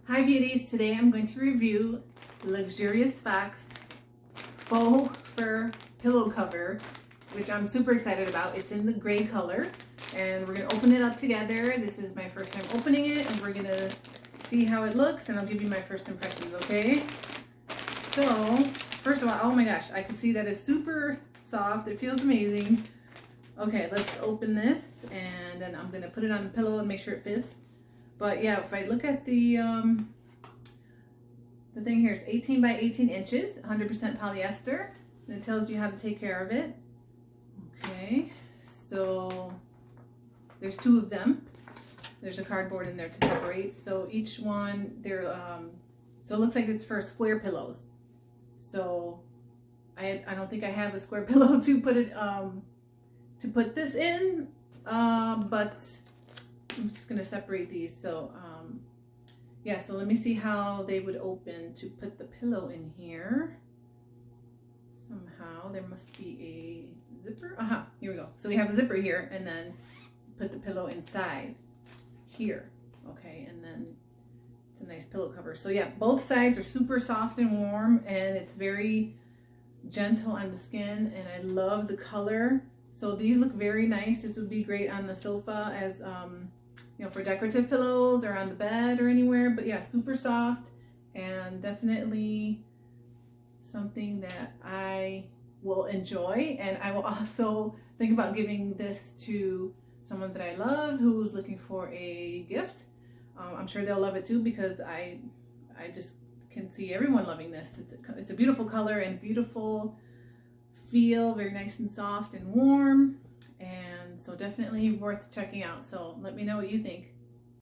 Hi beauties, today I'm going to review Luxurious Fox Faux Fur Pillow Cover, which I'm super excited about. It's in the gray color and we're going to open it up together. This is my first time opening it and we're going to see how it looks and I'll give you my first impressions, okay? So, first of all, oh my gosh, I can see that it's super soft. It feels amazing. Okay, let's open this and then I'm going to put it on the pillow and make sure it fits. But yeah, if I look at the thing here, it's 18 by 18 inches, 100% polyester, and it tells you how to take care of it. Okay, so there's two of them. There's a cardboard in there to separate. So each one, so it looks like it's for square pillows. So I don't think I have a square pillow to put it to put this in, but I'm just going to separate these. So yeah, so let me see how they would open to put the pillow in here. Somehow there must be a zipper. Aha, here we go. So we have a zipper here and then put the pillow inside here. Okay, and then it's a nice pillow cover. So yeah, both sides are super soft and warm and it's very gentle on the skin and I love the color. So these look very nice. This would be great on the sofa as you know, for decorative pillows or on the bed or anywhere. But yeah, super soft and definitely something that I will enjoy. And I will also think about giving this to someone that I love who's looking for a gift. I'm sure they'll love it too because I just can see everyone loving this. It's a beautiful color and beautiful feel, very nice and soft and warm. And so definitely worth checking out. So let me know what you think.